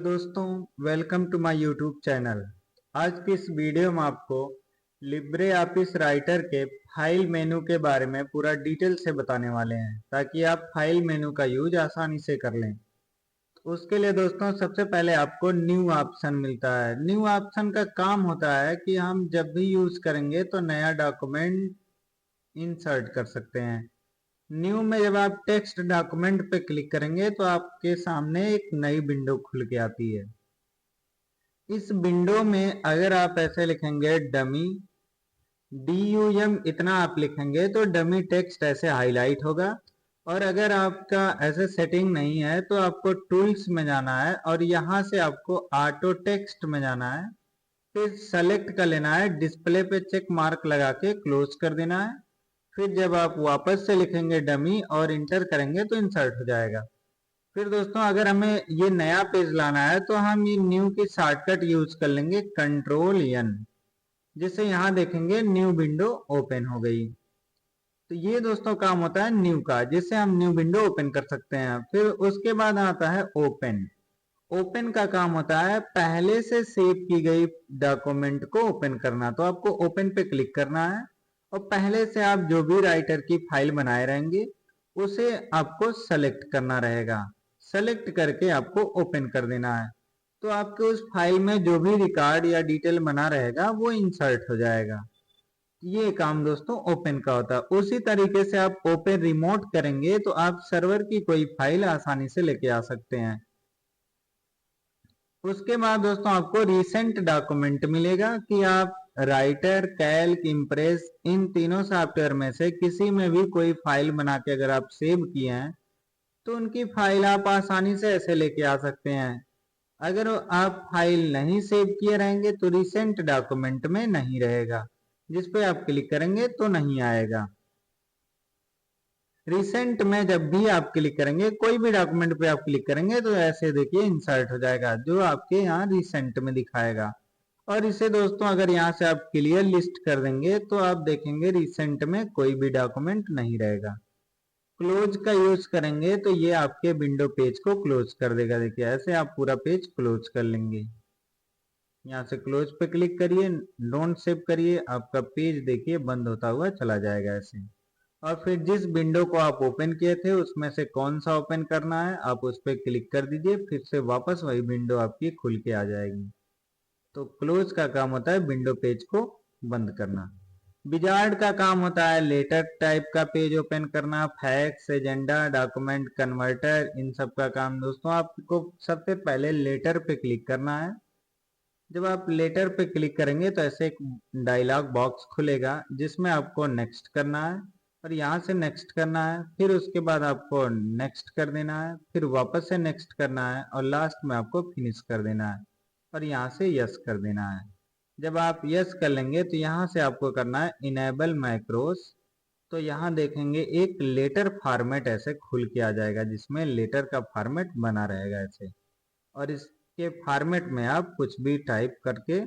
दोस्तों, welcome to my YouTube channel. आज की इस वीडियो में आपको लिब्रे ऑफिस राइटर के फाइल मेनू के बारे में पूरा डिटेल से बताने वाले हैं ताकि आप फाइल मेनू का यूज आसानी से कर लें। उसके लिए दोस्तों सबसे पहले आपको न्यू ऑप्शन मिलता है। न्यू ऑप्शन का काम होता है कि हम जब भी यूज करेंगे तो नया डॉक्यूमेंट इंसर्ट कर सकते हैं। न्यू में जब आप टेक्स्ट डॉक्यूमेंट पे क्लिक करेंगे तो आपके सामने एक नई विंडो खुल के आती है। इस विंडो में अगर आप ऐसे लिखेंगे डमी DUM इतना आप लिखेंगे तो डमी टेक्स्ट ऐसे हाईलाइट होगा। और अगर आपका ऐसे सेटिंग नहीं है तो आपको टूल्स में जाना है और यहाँ से आपको ऑटो टेक्स्ट में जाना है। फिर सेलेक्ट कर लेना है, डिस्प्ले पे चेक मार्क लगा के क्लोज कर देना है। फिर जब आप वापस से लिखेंगे डमी और इंटर करेंगे तो इंसर्ट हो जाएगा। फिर दोस्तों अगर हमें ये नया पेज लाना है तो हम ये न्यू की शॉर्टकट यूज कर लेंगे Ctrl+N, जिससे यहाँ देखेंगे न्यू विंडो ओपन हो गई। तो ये दोस्तों काम होता है न्यू का, जिससे हम न्यू विंडो ओपन कर सकते हैं। फिर उसके बाद आता है ओपन। ओपन का काम होता है पहले से सेव की गई डॉक्यूमेंट को ओपन करना। तो आपको ओपन पे क्लिक करना है और पहले से आप जो भी राइटर की फाइल बनाए रहेंगे उसे आपको सेलेक्ट करना रहेगा। सेलेक्ट करके आपको ओपन कर देना है तो आपके उस फाइल में जो भी रिकॉर्ड या डिटेल बना रहेगा वो इंसर्ट हो जाएगा। ये काम दोस्तों ओपन का होता है। उसी तरीके से आप ओपन रिमोट करेंगे तो आप सर्वर की कोई फाइल आसानी से लेके आ सकते हैं। उसके बाद दोस्तों आपको रिसेंट डॉक्यूमेंट मिलेगा कि आप राइटर, कैल्क, इम्प्रेस इन तीनों सॉफ्टवेयर में से किसी में भी कोई फाइल बना के अगर आप सेव किए हैं तो उनकी फाइल आप आसानी से ऐसे लेके आ सकते हैं। अगर आप फाइल नहीं सेव किए रहेंगे तो रिसेंट डॉक्यूमेंट में नहीं रहेगा, जिस पे आप क्लिक करेंगे तो नहीं आएगा। रिसेंट में जब भी आप क्लिक करेंगे, कोई भी डॉक्यूमेंट पे आप क्लिक करेंगे तो ऐसे देखिए इंसर्ट हो जाएगा, जो आपके यहाँ रिसेंट में दिखाएगा। और इसे दोस्तों अगर यहाँ से आप क्लियर लिस्ट कर देंगे तो आप देखेंगे रिसेंट में कोई भी डॉक्यूमेंट नहीं रहेगा। क्लोज का यूज करेंगे तो ये आपके विंडो पेज को क्लोज कर देगा। देखिए ऐसे आप पूरा पेज क्लोज कर लेंगे। यहाँ से क्लोज पे क्लिक करिए, डोंट सेव करिए, आपका पेज देखिए बंद होता हुआ चला जाएगा ऐसे। और फिर जिस विंडो को आप ओपन किए थे उसमें से कौन सा ओपन करना है आप उस पर क्लिक कर दीजिए, फिर से वापस वही विंडो आपकी खुल के आ जाएगी। तो क्लोज का काम होता है विंडो पेज को बंद करना। विजार्ड का काम होता है लेटर टाइप का पेज ओपन करना, फैक्स, एजेंडा, डॉक्यूमेंट कन्वर्टर, इन सब का काम दोस्तों आपको सबसे पहले लेटर पे क्लिक करना है। जब आप लेटर पे क्लिक करेंगे तो ऐसे एक डायलॉग बॉक्स खुलेगा जिसमें आपको नेक्स्ट करना है और यहाँ से नेक्स्ट करना है। फिर उसके बाद आपको नेक्स्ट कर देना है, फिर वापस से नेक्स्ट करना है और लास्ट में आपको फिनिश कर देना है और यहाँ से यस कर देना है। जब आप यस कर लेंगे तो यहाँ से आपको करना है इनेबल मैक्रोस। तो यहाँ देखेंगे एक लेटर फॉर्मेट ऐसे खुल के आ जाएगा जिसमें लेटर का फॉर्मेट बना रहेगा ऐसे, और इसके फॉर्मेट में आप कुछ भी टाइप करके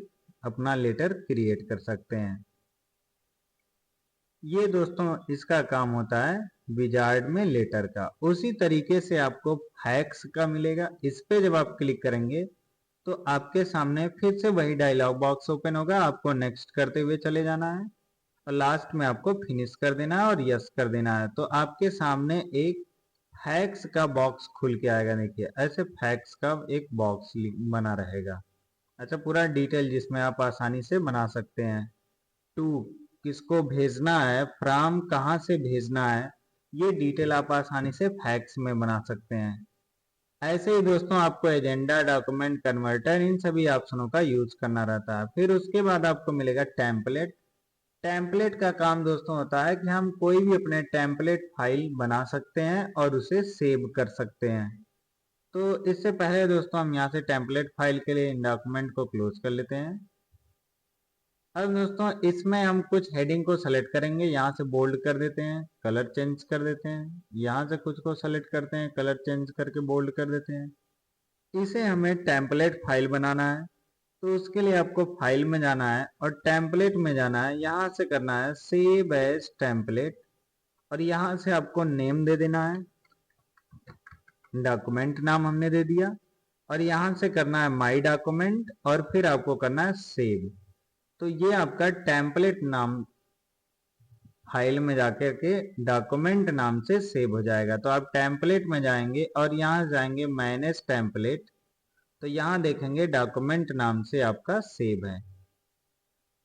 अपना लेटर क्रिएट कर सकते हैं। ये दोस्तों इसका काम होता है विजार्ड में लेटर का। उसी तरीके से आपको फैक्स का मिलेगा। इस पे जब आप क्लिक करेंगे तो आपके सामने फिर से वही डायलॉग बॉक्स ओपन होगा। आपको नेक्स्ट करते हुए चले जाना है और लास्ट में आपको फिनिश कर देना है और यस कर देना है। तो आपके सामने एक फैक्स का बॉक्स खुल के आएगा। देखिए ऐसे फैक्स का एक बॉक्स बना रहेगा। अच्छा, पूरा डिटेल जिसमें आप आसानी से बना सकते हैं। टू किसको भेजना है, फ्रॉम कहाँ से भेजना है, ये डिटेल आप आसानी से फैक्स में बना सकते हैं। ऐसे ही दोस्तों आपको एजेंडा, डॉक्यूमेंट कन्वर्टर, इन सभी ऑप्शनों का यूज करना रहता है। फिर उसके बाद आपको मिलेगा टेम्पलेट। टेम्पलेट का काम दोस्तों होता है कि हम कोई भी अपने टेम्पलेट फाइल बना सकते हैं और उसे सेव कर सकते हैं। तो इससे पहले दोस्तों हम यहाँ से टेम्पलेट फाइल के लिए इन डॉक्यूमेंट को क्लोज कर लेते हैं। अब दोस्तों इसमें हम कुछ हेडिंग को सेलेक्ट करेंगे। यहाँ से बोल्ड कर देते हैं, कलर चेंज कर देते हैं। यहाँ से कुछ को सेलेक्ट करते हैं, कलर चेंज करके बोल्ड कर देते हैं। इसे हमें टेम्पलेट फाइल बनाना है तो उसके लिए आपको फाइल में जाना है और टेम्पलेट में जाना है। यहाँ से करना है सेव एज टेम्पलेट और यहाँ से आपको नेम दे देना है। डॉक्यूमेंट नाम हमने दे दिया और यहाँ से करना है माई डॉक्यूमेंट और फिर आपको करना है सेव। तो ये आपका टेम्पलेट नाम फाइल में जाकर के डॉक्यूमेंट नाम से सेव हो जाएगा। तो आप टेम्पलेट में जाएंगे और यहाँ जाएंगे मैनेज टेम्पलेट, तो यहाँ देखेंगे डॉक्यूमेंट नाम से आपका सेव है।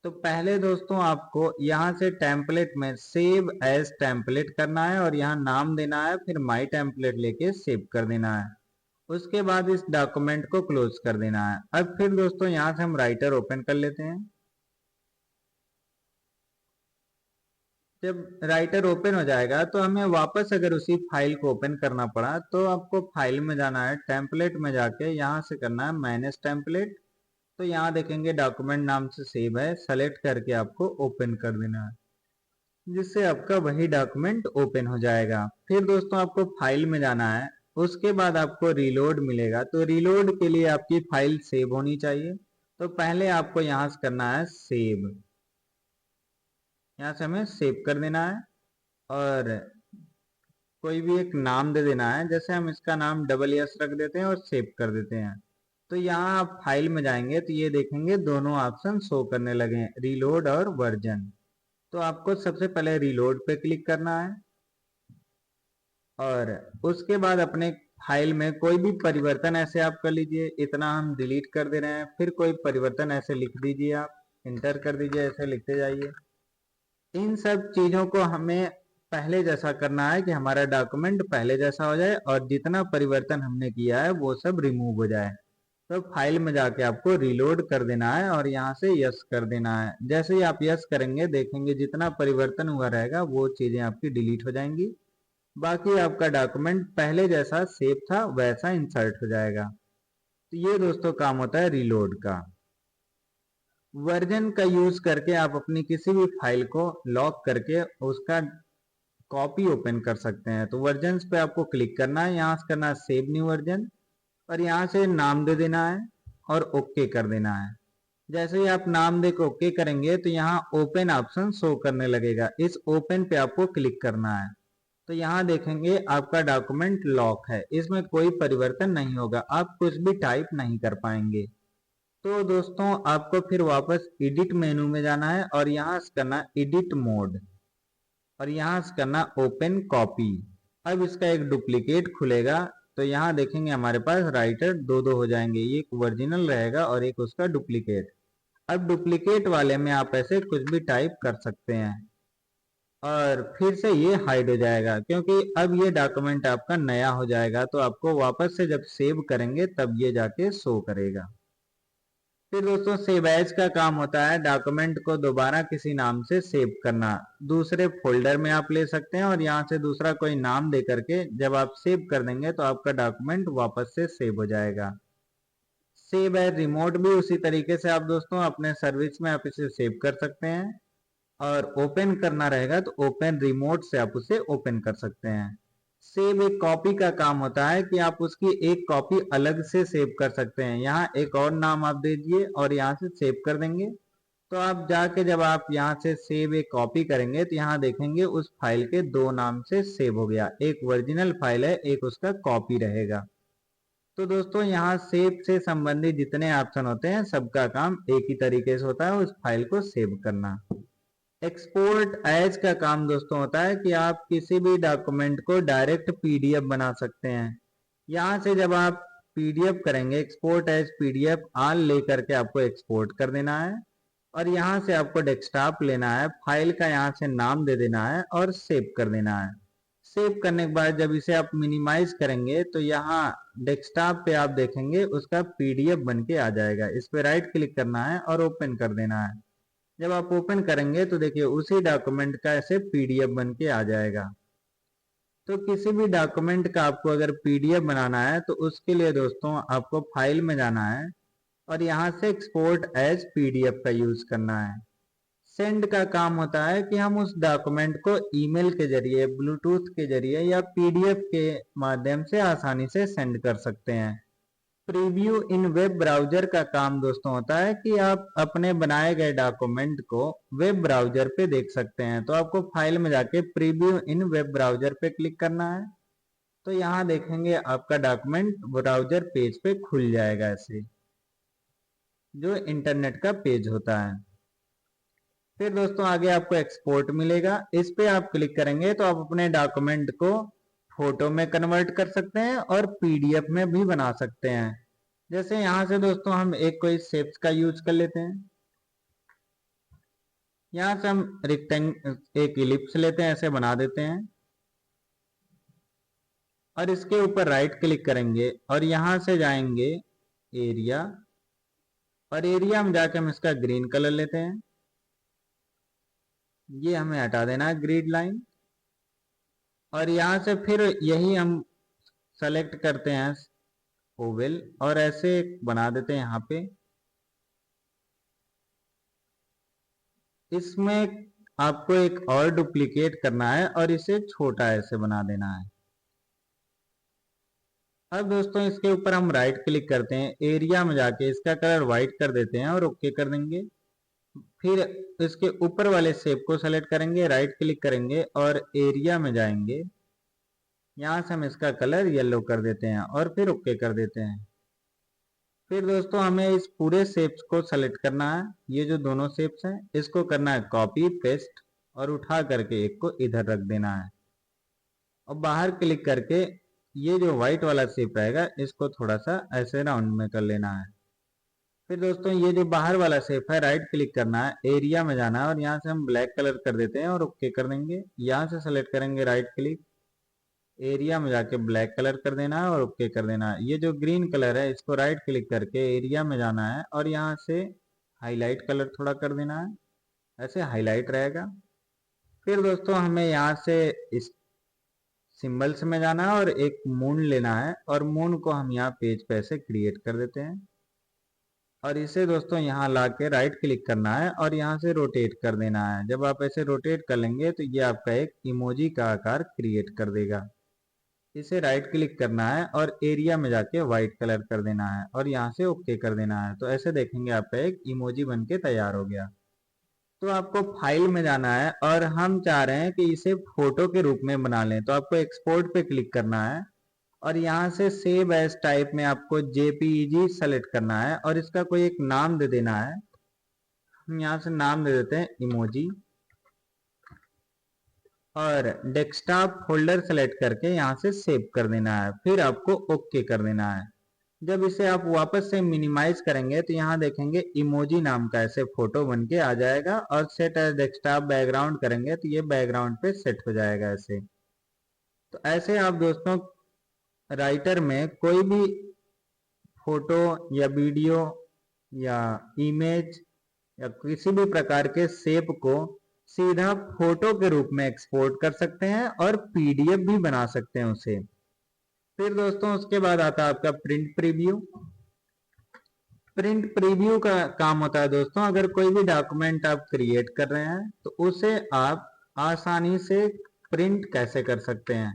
तो पहले दोस्तों आपको यहाँ से टेम्पलेट में सेव एज टेम्पलेट करना है और यहाँ नाम देना है, फिर माई टेम्पलेट लेके सेव कर देना है। उसके बाद इस डॉक्यूमेंट को क्लोज कर देना है। अब फिर दोस्तों यहाँ से हम राइटर ओपन कर लेते हैं। जब राइटर ओपन हो जाएगा तो हमें वापस अगर उसी फाइल को ओपन करना पड़ा तो आपको फाइल में जाना है, टेम्पलेट में जाके यहाँ से करना है मैनेज टेम्पलेट। तो यहाँ देखेंगे डॉक्यूमेंट नाम से सेव है, सेलेक्ट करके आपको ओपन कर देना है, जिससे आपका वही डॉक्यूमेंट ओपन हो जाएगा। फिर दोस्तों आपको फाइल में जाना है, उसके बाद आपको रीलोड मिलेगा। तो रीलोड के लिए आपकी फाइल सेव होनी चाहिए। तो पहले आपको यहाँ से करना है सेव, यहाँ से हमें सेव कर देना है और कोई भी एक नाम दे देना है। जैसे हम इसका नाम SS रख देते हैं और सेव कर देते हैं। तो यहाँ आप फाइल में जाएंगे तो ये देखेंगे दोनों ऑप्शन शो करने लगे हैं, रीलोड और वर्जन। तो आपको सबसे पहले रीलोड पे क्लिक करना है और उसके बाद अपने फाइल में कोई भी परिवर्तन ऐसे आप कर लीजिए। इतना हम डिलीट कर दे रहे हैं, फिर कोई परिवर्तन ऐसे लिख दीजिए, आप इंटर कर दीजिए, ऐसे लिखते जाइए। इन सब चीजों को हमें पहले जैसा करना है कि हमारा डॉक्यूमेंट पहले जैसा हो जाए और जितना परिवर्तन हमने किया है वो सब रिमूव हो जाए। तो फाइल में जाके आपको रीलोड कर देना है और यहाँ से यस कर देना है। जैसे ही आप यस करेंगे देखेंगे जितना परिवर्तन हुआ रहेगा वो चीजें आपकी डिलीट हो जाएंगी, बाकी आपका डॉक्यूमेंट पहले जैसा सेव था वैसा इंसर्ट हो जाएगा। तो ये दोस्तों काम होता है रीलोड का। वर्जन का यूज करके आप अपनी किसी भी फाइल को लॉक करके उसका कॉपी ओपन कर सकते हैं। तो वर्जन पे आपको क्लिक करना है, यहाँ से करना है सेव न्यू वर्जन और यहाँ से नाम दे देना है और ओके कर देना है। जैसे ही आप नाम दे के ओके करेंगे तो यहाँ ओपन ऑप्शन शो करने लगेगा, इस ओपन पे आपको क्लिक करना है। तो यहाँ देखेंगे आपका डॉक्यूमेंट लॉक है, इसमें कोई परिवर्तन नहीं होगा, आप कुछ भी टाइप नहीं कर पाएंगे। तो दोस्तों आपको फिर वापस एडिट मेनू में जाना है और यहाँ से करना एडिट मोड और यहाँ से करना ओपन कॉपी। अब इसका एक डुप्लीकेट खुलेगा तो यहाँ देखेंगे हमारे पास राइटर दो हो जाएंगे, एक ओरिजिनल रहेगा और एक उसका डुप्लीकेट। अब डुप्लीकेट वाले में आप ऐसे कुछ भी टाइप कर सकते हैं और फिर से ये हाइड हो जाएगा, क्योंकि अब ये डॉक्यूमेंट आपका नया हो जाएगा। तो आपको वापस से जब सेव करेंगे तब ये जाके शो करेगा। फिर दोस्तों सेव एज का काम होता है डॉक्यूमेंट को दोबारा किसी नाम से सेव करना। दूसरे फोल्डर में आप ले सकते हैं और यहाँ से दूसरा कोई नाम दे करके जब आप सेव कर देंगे तो आपका डॉक्यूमेंट वापस से सेव हो जाएगा। सेव एज रिमोट भी उसी तरीके से आप दोस्तों अपने सर्विस में आप इसे सेव कर सकते हैं और ओपन करना रहेगा तो ओपन रिमोट से आप उसे ओपन कर सकते हैं। सेव एक कॉपी का काम होता है कि आप उसकी एक कॉपी अलग से सेव कर सकते हैं। यहाँ एक और नाम आप दे दीजिए और यहाँ से सेव कर देंगे तो आप जाके जब आप यहाँ से सेव एक कॉपी करेंगे तो यहाँ देखेंगे उस फाइल के दो नाम से सेव हो गया, एक ओरिजिनल फाइल है, एक उसका कॉपी रहेगा। तो दोस्तों यहाँ सेव से संबंधित जितने ऑप्शन होते हैं सबका काम एक ही तरीके से होता है, उस फाइल को सेव करना। एक्सपोर्ट एज का काम दोस्तों होता है कि आप किसी भी डॉक्यूमेंट को डायरेक्ट PDF बना सकते हैं। यहाँ से जब आप PDF करेंगे एक्सपोर्ट एज PDF ऑल लेकर के आपको एक्सपोर्ट कर देना है और यहाँ से आपको डेस्कटॉप लेना है, फाइल का यहाँ से नाम दे देना है और सेव कर देना है। सेव करने के बाद जब इसे आप मिनिमाइज करेंगे तो यहाँ डेस्कटॉप पे आप देखेंगे उसका PDF बन के आ जाएगा। इस पे राइट क्लिक करना है और ओपन कर देना है। जब आप ओपन करेंगे तो देखिए उसी डॉक्यूमेंट का ऐसे PDF बन के आ जाएगा। तो किसी भी डॉक्यूमेंट का आपको अगर PDF बनाना है तो उसके लिए दोस्तों आपको फाइल में जाना है और यहाँ से एक्सपोर्ट एज PDF का यूज करना है। सेंड का काम होता है कि हम उस डॉक्यूमेंट को ईमेल के जरिए, ब्लूटूथ के जरिए या PDF के माध्यम से आसानी से सेंड कर सकते हैं। प्रीव्यू इन वेब ब्राउजर का काम दोस्तों होता है कि आप अपने बनाए गए डॉक्यूमेंट को वेब ब्राउजर पे देख सकते हैं। तो आपको फाइल में जाके प्रीव्यू इन वेब ब्राउजर पे क्लिक करना है। तो यहाँ देखेंगे आपका डॉक्यूमेंट ब्राउजर पेज पे खुल जाएगा, ऐसे जो इंटरनेट का पेज होता है। फिर दोस्तों आगे आपको एक्सपोर्ट मिलेगा, इस पे आप क्लिक करेंगे तो आप अपने डॉक्यूमेंट को फोटो में कन्वर्ट कर सकते हैं और पीडीएफ में भी बना सकते हैं। जैसे यहाँ से दोस्तों हम एक कोई शेप्स का यूज कर लेते हैं। यहाँ से हम एक इलिप्स लेते हैं, ऐसे बना देते हैं और इसके ऊपर राइट क्लिक करेंगे और यहाँ से जाएंगे एरिया, और एरिया में जाके हम इसका ग्रीन कलर लेते हैं। ये हमें हटा देना है ग्रिड लाइन, और यहाँ से फिर यही हम सेलेक्ट करते हैं ओवल और ऐसे बना देते हैं यहाँ पे। इसमें आपको एक और डुप्लीकेट करना है और इसे छोटा ऐसे बना देना है। अब दोस्तों इसके ऊपर हम राइट क्लिक करते हैं, एरिया में जाके इसका कलर व्हाइट कर देते हैं और ओके कर देंगे। फिर इसके ऊपर वाले शेप को सेलेक्ट करेंगे, राइट क्लिक करेंगे और एरिया में जाएंगे। यहाँ से हम इसका कलर येलो कर देते हैं और फिर ओके कर देते हैं। फिर दोस्तों हमें इस पूरे शेप्स को सेलेक्ट करना है, ये जो दोनों शेप्स हैं इसको करना है कॉपी पेस्ट और उठा करके एक को इधर रख देना है, और बाहर क्लिक करके ये जो व्हाइट वाला शेप रहेगा इसको थोड़ा सा ऐसे राउंड में कर लेना है। फिर दोस्तों ये जो बाहर वाला शेप है राइट क्लिक करना है, एरिया में जाना है और यहाँ से हम ब्लैक कलर कर देते हैं और ओके कर देंगे। यहाँ से सेलेक्ट करेंगे राइट क्लिक, एरिया में जाके ब्लैक कलर कर देना है और ओके कर देना है। ये जो ग्रीन कलर है इसको राइट क्लिक करके एरिया में जाना है और यहाँ से हाईलाइट कलर थोड़ा कर देना है, ऐसे हाईलाइट रहेगा। फिर दोस्तों हमें यहाँ से इस सिंबल्स में जाना है और एक मून लेना है और मून को हम यहाँ पेज पे ऐसे क्रिएट कर देते हैं, और इसे दोस्तों यहाँ ला के राइट क्लिक करना है और यहाँ से रोटेट कर देना है। जब आप ऐसे रोटेट कर लेंगे तो ये आपका एक इमोजी का आकार क्रिएट कर देगा। इसे राइट क्लिक करना है और एरिया में जाके व्हाइट कलर कर देना है और यहाँ से ओके कर देना है। तो ऐसे देखेंगे आपका एक इमोजी बन के तैयार हो गया। तो आपको फाइल में जाना है और हम चाह रहे हैं कि इसे फोटो के रूप में बना लें, तो आपको एक्सपोर्ट पे क्लिक करना है और यहाँ से सेव एज टाइप में आपको जेपीईजी सेलेक्ट करना है और इसका कोई एक नाम दे देना है। हम यहाँ से नाम दे देते हैं इमोजी, और डेस्कटॉप फोल्डर सेलेक्ट करके यहाँ से सेव कर देना है। फिर आपको ओके कर देना है। जब इसे आप वापस से मिनिमाइज करेंगे तो यहाँ देखेंगे इमोजी नाम का ऐसे फोटो बन के आ जाएगा, और सेट एज डेस्कटॉप बैकग्राउंड करेंगे तो ये बैकग्राउंड पे सेट हो जाएगा ऐसे। तो ऐसे आप दोस्तों राइटर में कोई भी फोटो या वीडियो या इमेज या किसी भी प्रकार के शेप को सीधा फोटो के रूप में एक्सपोर्ट कर सकते हैं और पीडीएफ भी बना सकते हैं उसे। फिर दोस्तों उसके बाद आता है आपका प्रिंट प्रीव्यू। प्रिंट प्रीव्यू का काम होता है दोस्तों, अगर कोई भी डॉक्यूमेंट आप क्रिएट कर रहे हैं तो उसे आप आसानी से प्रिंट कैसे कर सकते हैं।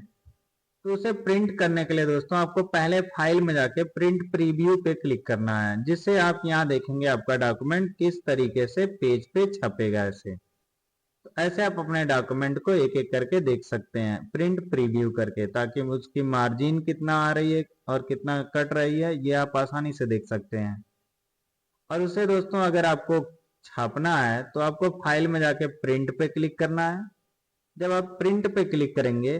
तो उसे प्रिंट करने के लिए दोस्तों आपको पहले फाइल में जाके प्रिंट प्रीव्यू पे क्लिक करना है, जिससे आप यहाँ देखेंगे आपका डॉक्यूमेंट किस तरीके से पेज पे छपेगा ऐसे। तो ऐसे आप अपने डॉक्यूमेंट को एक एक करके देख सकते हैं प्रिंट प्रीव्यू करके, ताकि उसकी मार्जिन कितना आ रही है और कितना कट रही है ये आप आसानी से देख सकते हैं। और उसे दोस्तों अगर आपको छापना है तो आपको फाइल में जाके प्रिंट पे क्लिक करना है। जब आप प्रिंट पे क्लिक करेंगे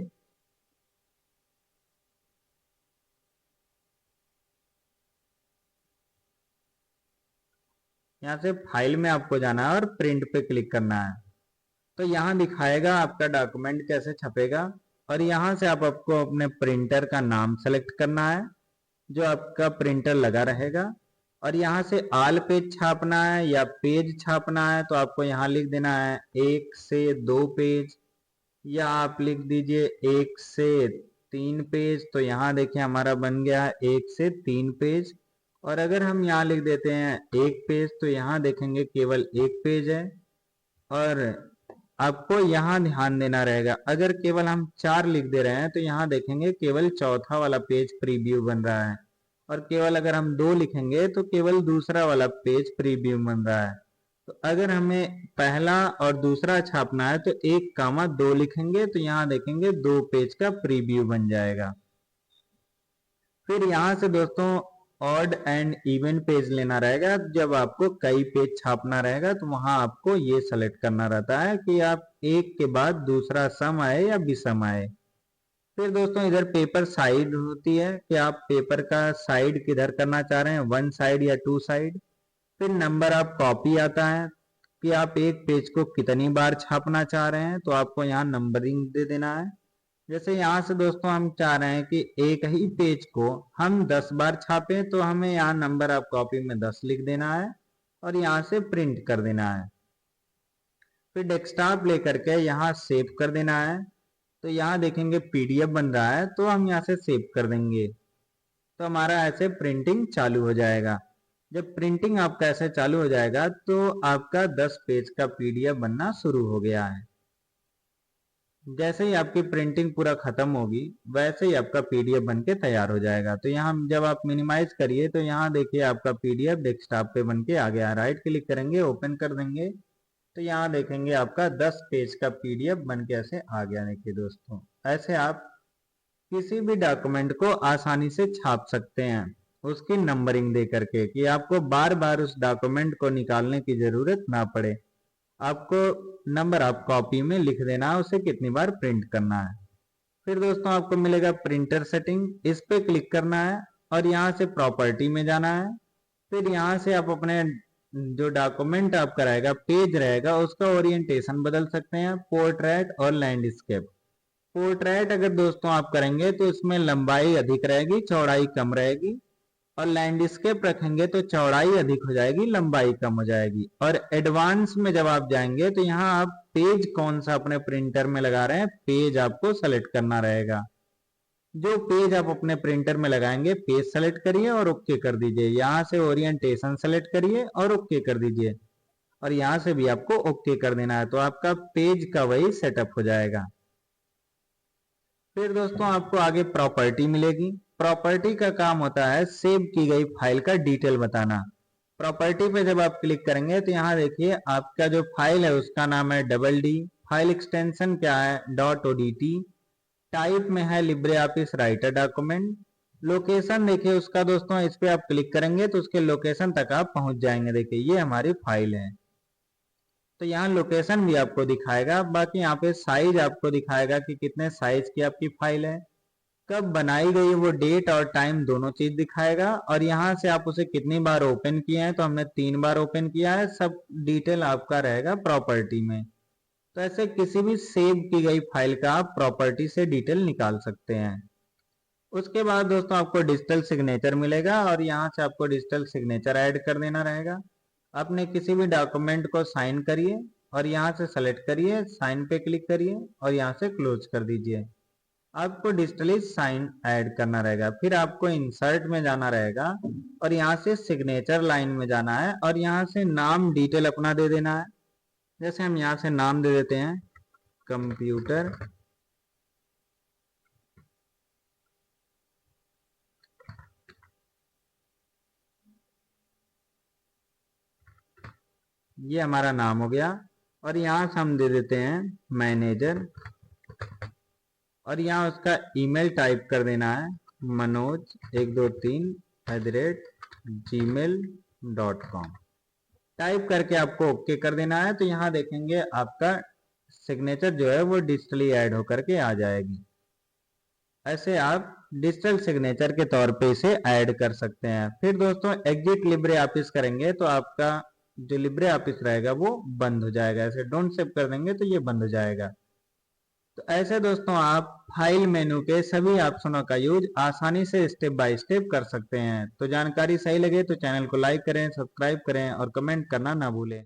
यहाँ से फाइल में आपको जाना है और प्रिंट पे क्लिक करना है। तो यहाँ दिखाएगा आपका डॉक्यूमेंट कैसे छपेगा, और यहाँ से आपको अपने प्रिंटर का नाम सेलेक्ट करना है जो आपका प्रिंटर लगा रहेगा, और यहाँ से ऑल पेज छापना है या पेज छापना है तो आपको यहाँ लिख देना है 1 से 2 पेज, या आप लिख दीजिए 1 से 3 पेज। तो यहाँ देखिए हमारा बन गया है 1 से 3 पेज। और अगर हम यहाँ लिख देते हैं 1 पेज तो यहाँ देखेंगे केवल 1 पेज है। और आपको यहाँ ध्यान देना रहेगा, अगर केवल हम 4 लिख दे रहे हैं तो यहाँ देखेंगे केवल चौथा वाला पेज प्रीव्यू बन रहा है, और केवल अगर हम 2 लिखेंगे तो केवल दूसरा वाला पेज प्रीव्यू बन रहा है। तो अगर हमें पहला और दूसरा छापना है तो 1, 2 लिखेंगे तो यहाँ देखेंगे 2 पेज का प्रीव्यू बन जाएगा। फिर यहाँ से दोस्तों ऑड एंड इवन पेज लेना रहेगा। जब आपको कई पेज छापना रहेगा तो वहां आपको ये सेलेक्ट करना रहता है कि आप एक के बाद दूसरा सम आए या विषम आए। फिर दोस्तों इधर पेपर साइड होती है कि आप पेपर का साइड किधर करना चाह रहे हैं, वन साइड या टू साइड। फिर नंबर ऑफ कॉपी आता है कि आप एक पेज को कितनी बार छापना चाह रहे हैं, तो आपको यहाँ नंबरिंग दे देना है। जैसे यहाँ से दोस्तों हम चाह रहे हैं कि एक ही पेज को हम 10 बार छापें, तो हमें यहाँ नंबर ऑफ कॉपी में 10 लिख देना है और यहाँ से प्रिंट कर देना है। फिर डेस्कटॉप लेकर के यहाँ सेव कर देना है। तो यहाँ देखेंगे पीडीएफ बन रहा है, तो हम यहाँ से सेव कर देंगे, तो हमारा ऐसे प्रिंटिंग चालू हो जाएगा। जब प्रिंटिंग आपका ऐसे चालू हो जाएगा तो आपका 10 पेज का पीडीएफ बनना शुरू हो गया है। जैसे ही आपकी प्रिंटिंग पूरा खत्म होगी वैसे ही आपका पीडीएफ बन के तैयार हो जाएगा। तो यहाँ जब आप मिनिमाइज करिए तो यहाँ देखिए आपका पीडीएफ डेस्कटॉप पे बन के आ गया। राइट क्लिक करेंगे, ओपन कर देंगे, तो यहाँ देखेंगे आपका 10 पेज का पीडीएफ बन के ऐसे आ गया। देखिए दोस्तों, ऐसे आप किसी भी डॉक्यूमेंट को आसानी से छाप सकते हैं उसकी नंबरिंग दे करके, कि आपको बार बार उस डॉक्यूमेंट को निकालने की जरूरत ना पड़े। आपको नंबर ऑफ कॉपी में लिख देना है उसे कितनी बार प्रिंट करना है। फिर दोस्तों आपको मिलेगा प्रिंटर सेटिंग, इस पे क्लिक करना है और यहाँ से प्रॉपर्टी में जाना है। फिर यहाँ से आप अपने जो डॉक्यूमेंट आपका रहेगा, पेज रहेगा, उसका ओरिएंटेशन बदल सकते हैं, पोर्ट्रेट और लैंडस्केप। पोर्ट्रेट अगर दोस्तों आप करेंगे तो इसमें लंबाई अधिक रहेगी, चौड़ाई कम रहेगी, और लैंडस्केप रखेंगे तो चौड़ाई अधिक हो जाएगी, लंबाई कम हो जाएगी। और एडवांस में जब आप जाएंगे तो यहाँ आप पेज कौन सा अपने प्रिंटर में लगा रहे हैं, पेज आपको सेलेक्ट करना रहेगा। जो पेज आप अपने प्रिंटर में लगाएंगे पेज सेलेक्ट करिए और ओके कर दीजिए। यहाँ से ओरिएंटेशन सेलेक्ट करिए और ओके कर दीजिए, और यहाँ से भी आपको ओके कर देना है, तो आपका पेज का वही सेटअप हो जाएगा। फिर दोस्तों आपको आगे प्रॉपर्टी मिलेगी। प्रॉपर्टी का काम होता है सेव की गई फाइल का डिटेल बताना। प्रॉपर्टी पे जब आप क्लिक करेंगे तो यहाँ देखिए आपका जो फाइल है उसका नाम है DDD, फाइल एक्सटेंशन क्या है .odt, टाइप में है Libre Office writer document. Location देखिए उसका दोस्तों, इस पे आप क्लिक करेंगे तो उसके लोकेशन तक आप पहुंच जाएंगे। देखिए ये हमारी फाइल है, तो यहाँ लोकेशन भी आपको दिखाएगा, बाकी यहाँ पे साइज आपको दिखाएगा कि कितने साइज की आपकी फाइल है, कब बनाई गई वो डेट और टाइम दोनों चीज दिखाएगा, और यहाँ से आप उसे कितनी बार ओपन किए हैं, तो हमने 3 बार ओपन किया है, सब डिटेल आपका रहेगा प्रॉपर्टी में। तो ऐसे किसी भी सेव की गई फाइल का आप प्रॉपर्टी से डिटेल निकाल सकते हैं। उसके बाद दोस्तों आपको डिजिटल सिग्नेचर मिलेगा, और यहाँ से आपको डिजिटल सिग्नेचर ऐड कर देना रहेगा। अपने किसी भी डॉक्यूमेंट को साइन करिए और यहाँ से सेलेक्ट करिए, साइन पे क्लिक करिए और यहाँ से क्लोज कर दीजिए। आपको डिजिटली साइन ऐड करना रहेगा। फिर आपको इंसर्ट में जाना रहेगा और यहाँ से सिग्नेचर लाइन में जाना है, और यहाँ से नाम डिटेल अपना दे देना है। जैसे हम यहाँ से नाम दे देते हैं कंप्यूटर, ये हमारा नाम हो गया, और यहाँ से हम दे देते हैं मैनेजर, और यहाँ उसका ईमेल टाइप कर देना है manoj123@gmail.com। टाइप करके आपको ओके कर देना है, तो यहाँ देखेंगे आपका सिग्नेचर जो है वो डिजिटली ऐड होकर के आ जाएगी। ऐसे आप डिजिटल सिग्नेचर के तौर पे इसे ऐड कर सकते हैं। फिर दोस्तों एग्जिट लिब्रे ऑफिस करेंगे तो आपका जो लिब्रे ऑफिस रहेगा वो बंद हो जाएगा। ऐसे डोंट सेव कर देंगे तो ये बंद हो जाएगा। तो ऐसे दोस्तों आप फाइल मेनू के सभी ऑप्शनों का यूज आसानी से स्टेप बाय स्टेप कर सकते हैं। तो जानकारी सही लगे तो चैनल को लाइक करें, सब्सक्राइब करें और कमेंट करना ना भूलें।